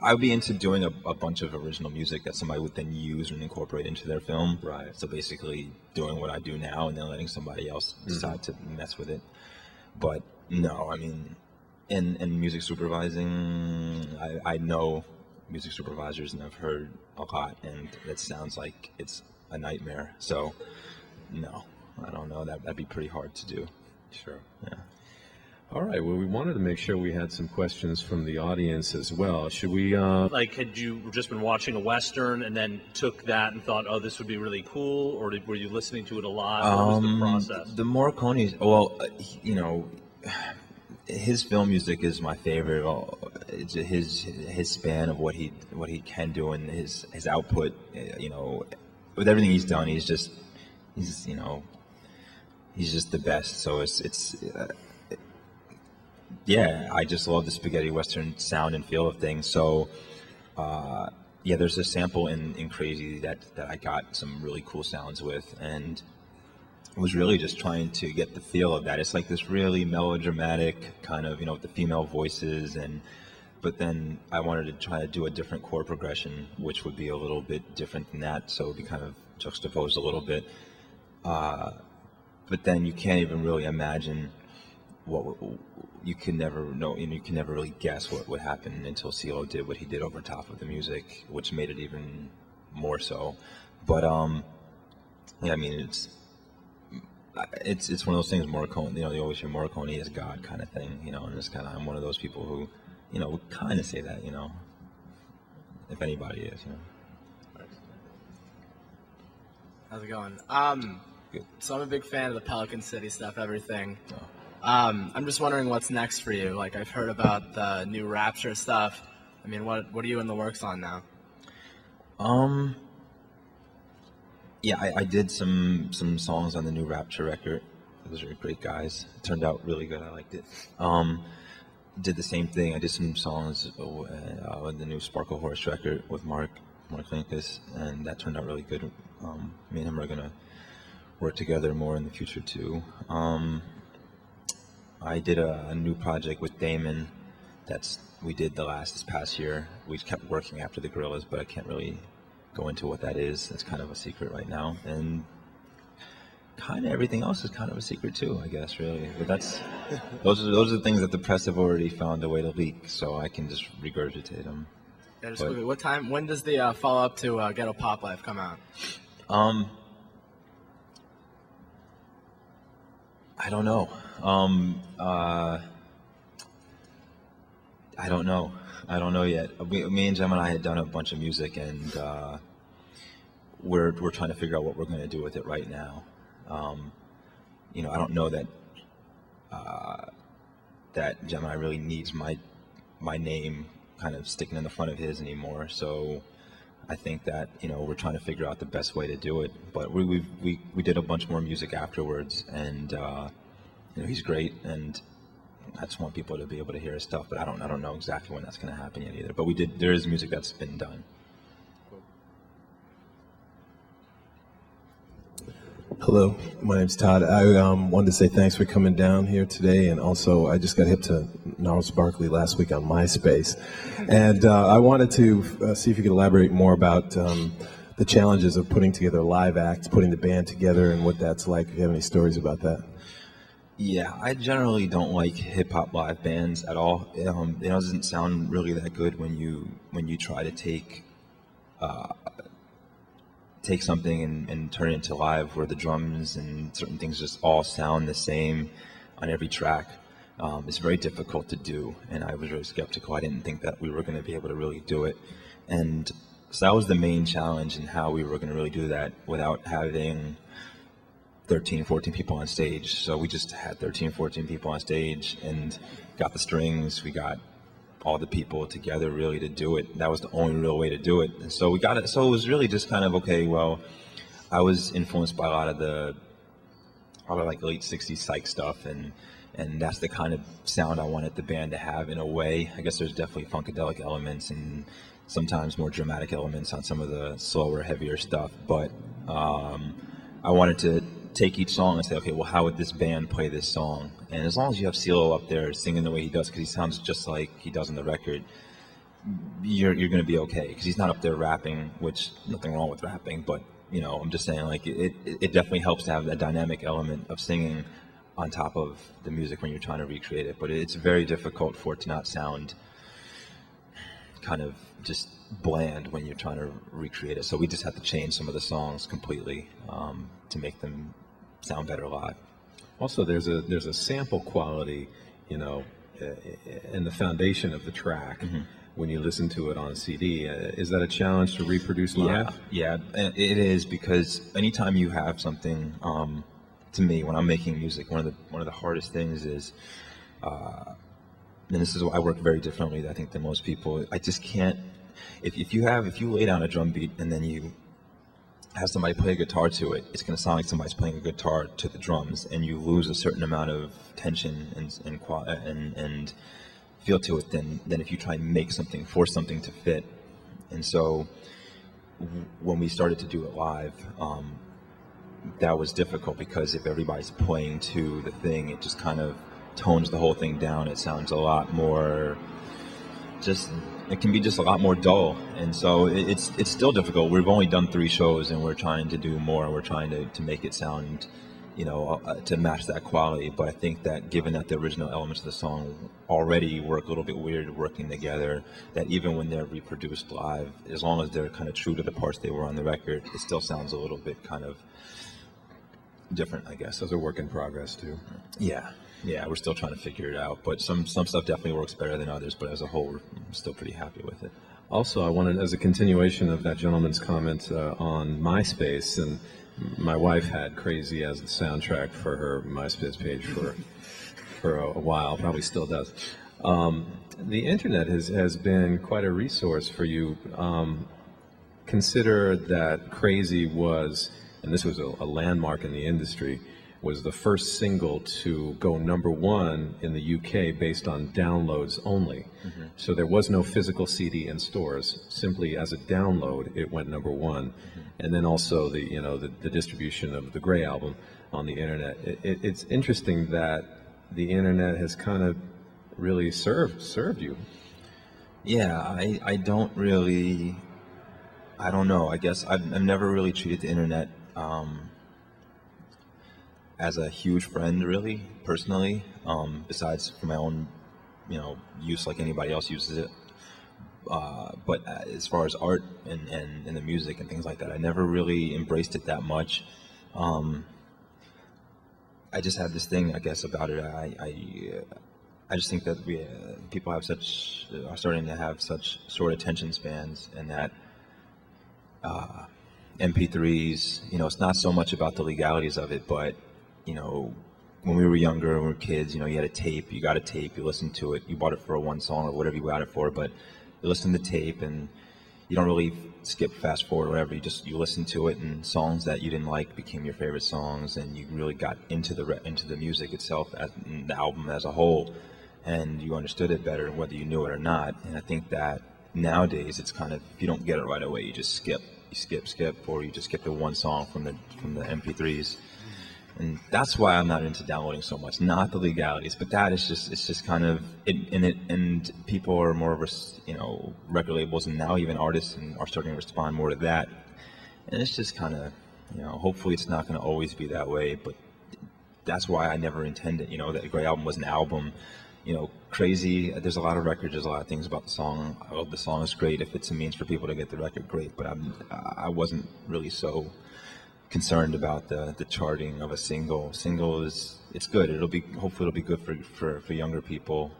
I'd be into doing a bunch of original music that somebody would then use and incorporate into their film. Right. So basically doing what I do now and then letting somebody else decide to mess with it. But no, I mean, and music supervising, I know music supervisors, and I've heard a lot, and it sounds like it's a nightmare. So no, I don't know. That'd be pretty hard to do. Sure. Yeah. All right. Well, we wanted to make sure we had some questions from the audience as well. Should we? Had you just been watching a Western and then took that and thought, oh, this would be really cool, or were you listening to it a lot? What was the process? The Morricone, well, his film music is my favorite. It's his span of what he can do, and his output. With everything he's done, he's just the best. So it's. Yeah, I just love the spaghetti Western sound and feel of things. So, there's a sample in Crazy that I got some really cool sounds with, and was really just trying to get the feel of that. It's like this really melodramatic kind of, with the female voices, but then I wanted to try to do a different chord progression, which would be a little bit different than that, so it would be kind of juxtaposed a little bit. But then you can't even really imagine you can never know, you can never really guess what would happen until CeeLo did what he did over top of the music, which made it even more so. But I mean, it's one of those things. Morricone, they always hear Morricone as God kind of thing, and it's kind of, I'm one of those people who, would kind of say that, if anybody is, How's it going? Good. So I'm a big fan of the Pelican City stuff, everything. Oh. I'm just wondering what's next for you. Like, I've heard about the new Rapture stuff. I mean, what are you in the works on now? Yeah, I did some songs on the new Rapture record. Those are great guys. It turned out really good. I liked it. Did the same thing. I did some songs on the new Sparkle Horse record with Mark Linkus, and that turned out really good. Me and him are gonna work together more in the future too. I did a new project with Damon we did this past year. We kept working after the Gorillas, but I can't really go into what that is. It's kind of a secret right now, and kind of everything else is kind of a secret too, I guess, really. But those are the things that the press have already found a way to leak, so I can just regurgitate them. Yeah, just quickly, when does the follow-up to Ghetto Pop Life come out? I don't know. I don't know yet. Me and Gemini had done a bunch of music, and we're trying to figure out what we're going to do with it right now. I don't know that that Gemini really needs my name kind of sticking in the front of his anymore. So I think that we're trying to figure out the best way to do it. But we did a bunch more music afterwards, and he's great, and I just want people to be able to hear his stuff. But I don't know exactly when that's going to happen yet either. But there is music that's been done. Hello, my name's Todd. I wanted to say thanks for coming down here today, and also I just got hip to Gnarls Barkley last week on MySpace, and I wanted to see if you could elaborate more about the challenges of putting together live acts, putting the band together, and what that's like. If you have any stories about that. Yeah, I generally don't like hip hop live bands at all. It doesn't sound really that good when you try to take something and turn it into live, where the drums and certain things just all sound the same on every track. It's very difficult to do, and I was really skeptical. I didn't think that we were going to be able to really do it, and so that was the main challenge in how we were going to really do that without having 13, 14 people on stage. So we just had 13, 14 people on stage and got the strings. We got all the people together really to do it. That was the only real way to do it. And so we got it. So it was really just kind of, okay, well, I was influenced by a lot of like late 60s psych stuff, and that's the kind of sound I wanted the band to have in a way. I guess there's definitely funkadelic elements and sometimes more dramatic elements on some of the slower, heavier stuff. But I wanted to take each song and say, okay, well, how would this band play this song? And as long as you have CeeLo up there singing the way he does, because he sounds just like he does on the record, you're going to be okay, because he's not up there rapping, which nothing wrong with rapping, but I'm just saying, like, it definitely helps to have that dynamic element of singing on top of the music when you're trying to recreate it. But it's very difficult for it to not sound kind of just bland when you're trying to recreate it. So we just had to change some of the songs completely to make them sound better live. Also, there's a sample quality, in the foundation of the track. Mm-hmm. When you listen to it on CD. Is that a challenge to reproduce live? Yeah, it is, because anytime you have something, to me, when I'm making music, one of the hardest things is, and this is why I work very differently, I think, than most people. I just can't. If you lay down a drum beat and then you have somebody play a guitar to it, it's going to sound like somebody's playing a guitar to the drums, and you lose a certain amount of tension and feel to it than if you try and force something to fit. And so when we started to do it live, that was difficult, because if everybody's playing to the thing, it just kind of tones the whole thing down. It sounds a lot more it can be just a lot more dull. And so it's still difficult. We've only done 3 shows, and we're trying to do more. We're trying to make it sound, to match that quality. But I think that given that the original elements of the song already work a little bit weird working together, that even when they're reproduced live, as long as they're kind of true to the parts they were on the record, it still sounds a little bit kind of different, I guess. Those are work in progress too. Yeah, we're still trying to figure it out, but some stuff definitely works better than others, but as a whole, we're still pretty happy with it. Also, I wanted, as a continuation of that gentleman's comment on MySpace, and my wife had Crazy as the soundtrack for her MySpace page for a while, probably still does. The internet has been quite a resource for you. Consider that Crazy was, and this was a landmark in the industry, was the first single to go #1 in the UK based on downloads only. Mm-hmm. So there was no physical CD in stores. Simply as a download, it went #1. Mm-hmm. And then also the distribution of the Grey album on the internet. It's interesting that the internet has kind of really served you. Yeah, I don't know. I guess I've never really treated the internet as a huge friend, really, personally, besides for my own, use like anybody else uses it. But as far as art and the music and things like that, I never really embraced it that much. I just had this thing, I guess, about it. I just think that people are starting to have such short attention spans, and that MP3s, it's not so much about the legalities of it, but, when we were younger, when we were kids, you had a tape, you got a tape, you listened to it, you bought it for a one song or whatever you got it for, but you listen to the tape and you don't really skip, fast forward, or whatever. You listen to it, and songs that you didn't like became your favorite songs, and you really got into the music itself, the album as a whole, and you understood it better, whether you knew it or not. And I think that nowadays it's kind of, if you don't get it right away, you just skip, or you just get the one song from the MP3s. And that's why I'm not into downloading so much, not the legalities, but that is just, it's just kind of, and people are more of, record labels and now even artists are starting to respond more to that. And it's just kind of, hopefully it's not going to always be that way, but that's why I never intended, that Grey Album was an album, crazy. There's a lot of records, there's a lot of things about the song. I love the song, it's great. If it's a means for people to get the record, great, but I wasn't really so concerned about the charting of a single. It's good. Hopefully it'll be good for younger people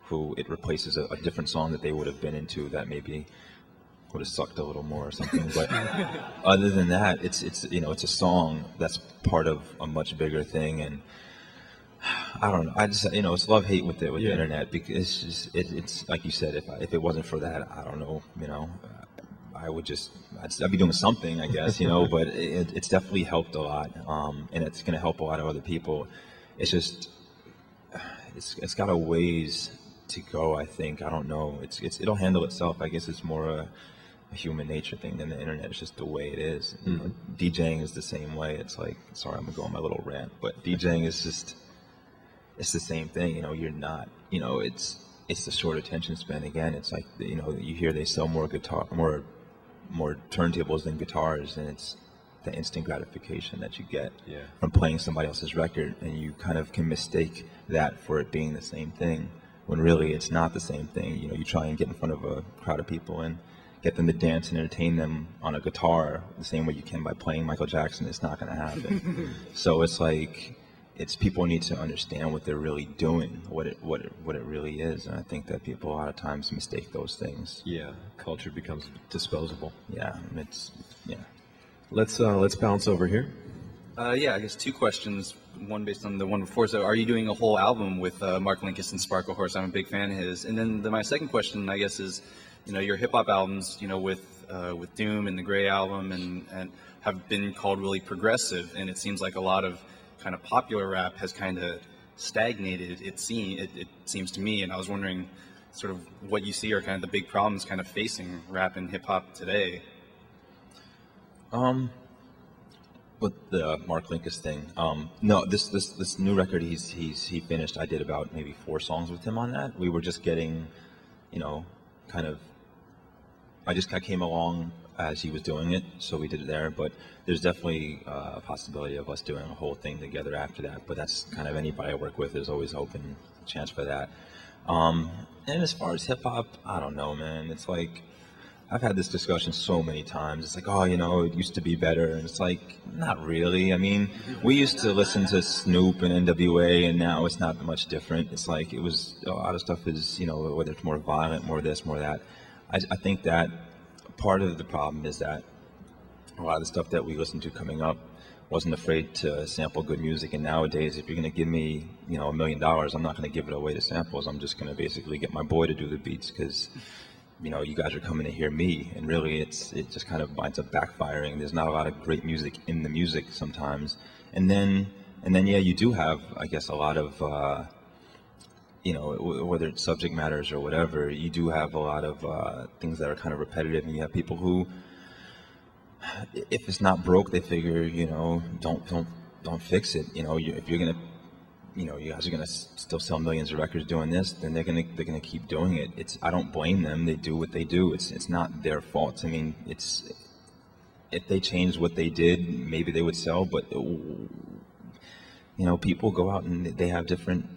who it replaces a different song that they would have been into that maybe would have sucked a little more or something. But other than that, it's a song that's part of a much bigger thing. And I don't know. I just it's love-hate with the internet, because it's like you said. If it wasn't for that, I don't know. I'd be doing something, I guess, but it's definitely helped a lot, and it's going to help a lot of other people. It's just, it's got a ways to go, I think. I don't know. It'll handle itself. I guess it's more a human nature thing than the internet. It's just the way it is. DJing is the same way. It's like, sorry, I'm going to go on my little rant, but DJing is just, it's the same thing. You're not, it's the short attention span again. It's like, you hear they sell more turntables than guitars, and it's the instant gratification that you get from playing somebody else's record, and you kind of can mistake that for it being the same thing, when really it's not the same thing. You try and get in front of a crowd of people and get them to dance and entertain them on a guitar the same way you can by playing Michael Jackson. It's not going to happen. So it's like, people need to understand what they're really doing, what it really is, and I think that people a lot of times mistake those things. Yeah, culture becomes disposable. Yeah, Let's bounce over here. I guess two questions. One based on the one before. So, are you doing a whole album with Mark Linkous and Sparkle Horse? I'm a big fan of his. And then my second question, I guess, is, your hip hop albums, with Doom and the Grey Album, and have been called really progressive, and it seems like a lot of kind of popular rap has kind of stagnated, it seems to me, and I was wondering sort of what you see are kind of the big problems kind of facing rap and hip hop today. With the Mark Linkous thing, no, this new record he finished, I did about maybe 4 songs with him on that. We were just getting, kind of, I came along as he was doing it, so we did it there, but there's definitely a possibility of us doing a whole thing together after that, but that's kind of anybody I work with, there's always open chance for that. And as far as hip-hop, I don't know, man. It's like, I've had this discussion so many times. It's like, it used to be better, and it's like, not really. I mean, we used to listen to Snoop and NWA, and now it's not much different. It's like, a lot of stuff is, whether it's more violent, more this, more that. I think that part of the problem is that a lot of the stuff that we listened to coming up wasn't afraid to sample good music, and nowadays if you're going to give me $1 million, I'm not going to give it away to samples. I'm just going to basically get my boy to do the beats, because you guys are coming to hear me, and really it just kind of winds up backfiring. There's not a lot of great music in the music sometimes, and then you do have, I guess, a lot of whether it's subject matters or whatever, you do have a lot of things that are kind of repetitive, and you have people who, if it's not broke, they figure, don't fix it. If you're gonna, you guys are gonna still sell millions of records doing this, then they're gonna keep doing it. I don't blame them. They do what they do. It's not their fault. I mean, if they changed what they did, maybe they would sell. But people go out and they have different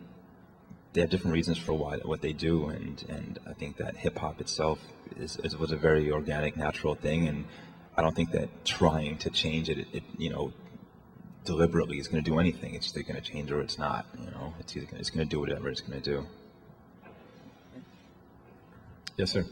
reasons for what they do, and I think that hip hop itself was a very organic, natural thing, and I don't think that trying to change it deliberately is going to do anything. It's either going to change or it's not. It's going to do whatever it's going to do. Yes, sir.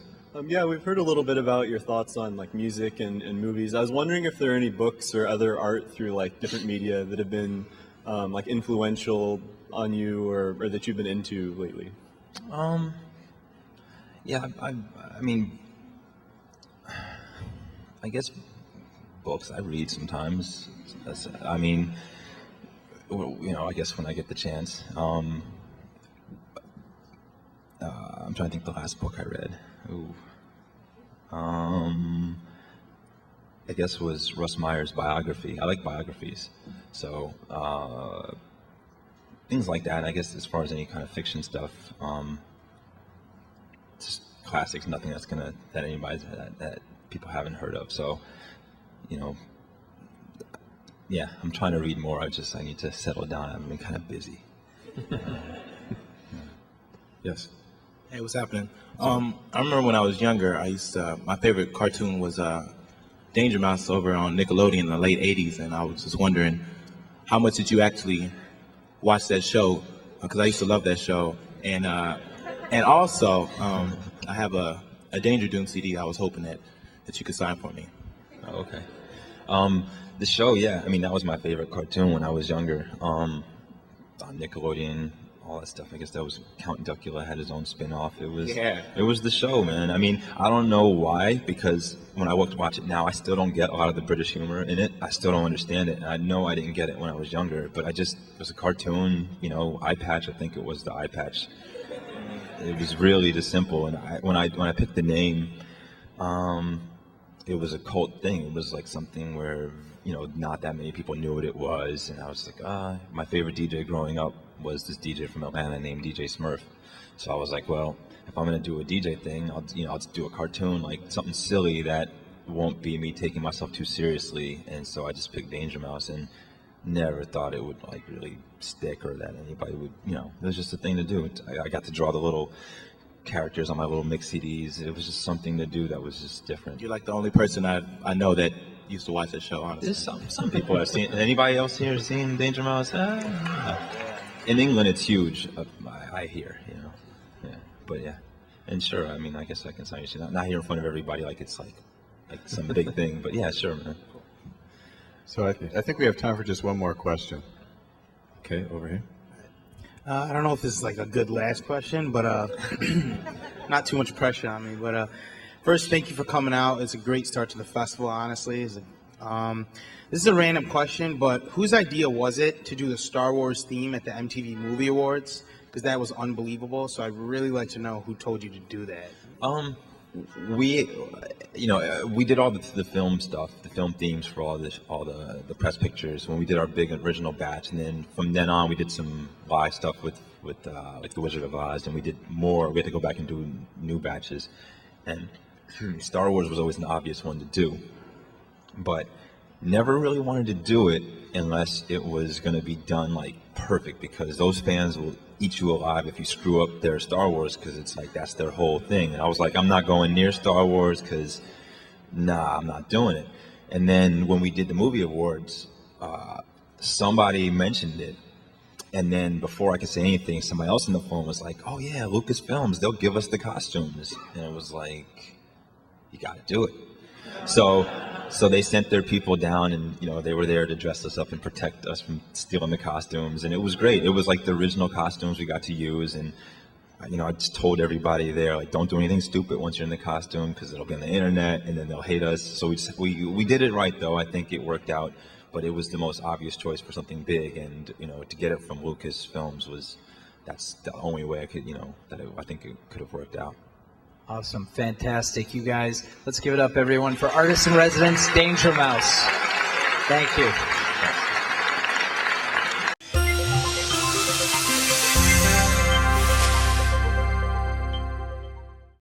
Yeah, we've heard a little bit about your thoughts on like music and movies. I was wondering if there are any books or other art through like different media that have been like influential on you or that you've been into lately. Yeah, I mean, I guess books I read sometimes. I mean, I guess when I get the chance. I'm trying to think the last book I read. Ooh. I guess it was Russ Meyer's biography. I like biographies. So, things like that. I guess as far as any kind of fiction stuff, just classics, nothing that people haven't heard of. So, yeah, I'm trying to read more. I need to settle down. I've been kind of busy. Yes. Hey, what's happening? I remember when I was younger, my favorite cartoon was Danger Mouse over on Nickelodeon in the late 80s, and I was just wondering, how much did you actually watch that show? Because I used to love that show. And also, I have a Danger Doom CD I was hoping that you could sign for me. Oh, okay. The show, yeah, I mean, that was my favorite cartoon when I was younger. On Nickelodeon, all that stuff. I guess that was Count Duckula had his own spin-off. It was the show, man. I mean, I don't know why, because when I watch it now, I still don't get a lot of the British humor in it. I still don't understand it. And I know I didn't get it when I was younger, but it was a cartoon, eye patch. I think it was the eye patch. It was really just simple. And when I picked the name, it was a cult thing. It was like something where, not that many people knew what it was. And I was like, my favorite DJ growing up was this DJ from Atlanta named DJ Smurf. So I was like, well, if I'm going to do a DJ thing, I'll just do a cartoon, like something silly that won't be me taking myself too seriously. And so I just picked Danger Mouse and never thought it would like really stick or that anybody would, it was just a thing to do. I got to draw the little characters on my little mix CDs. It was just something to do that was just different. You're like the only person I know that used to watch that show, honestly. There's some people have seen. Anybody else here seen Danger Mouse? In England, it's huge. I hear, yeah. But yeah, and sure. I mean, I guess I can sign you. Not here in front of everybody, like it's like some big thing. But yeah, sure, man. So I think we have time for just one more question. Okay, over here. I don't know if this is like a good last question, but not too much pressure on me. But first, thank you for coming out. It's a great start to the festival, honestly. This is a random question, but whose idea was it to do the Star Wars theme at the MTV Movie Awards? Because that was unbelievable. So I'd really like to know who told you to do that. We did all the film stuff, the film themes for all the press pictures when we did our big original batch, and then from then on we did some live stuff with like the Wizard of Oz, and we did more. We had to go back and do new batches, and Star Wars was always an obvious one to do, but never really wanted to do it unless it was going to be done like perfect, because those fans will eat you alive if you screw up their Star Wars, because it's like that's their whole thing. And I was like, I'm not going near Star Wars because I'm not doing it. And then when we did the movie awards, somebody mentioned it, and then before I could say anything, somebody else on the phone was like, oh yeah, Lucasfilms, they'll give us the costumes. And it was like, you got to do it. So they sent their people down, and they were there to dress us up and protect us from stealing the costumes, and it was great. It was like the original costumes we got to use, and I just told everybody there, like, don't do anything stupid once you're in the costume, because it'll be on the internet and then they'll hate us. So we did it right, though. I think it worked out, but it was the most obvious choice for something big, and to get it from Lucasfilms that's the only way I could I think it could have worked out. Awesome. Fantastic. You guys, let's give it up, everyone, for Artist in Residence, Danger Mouse. Thank you.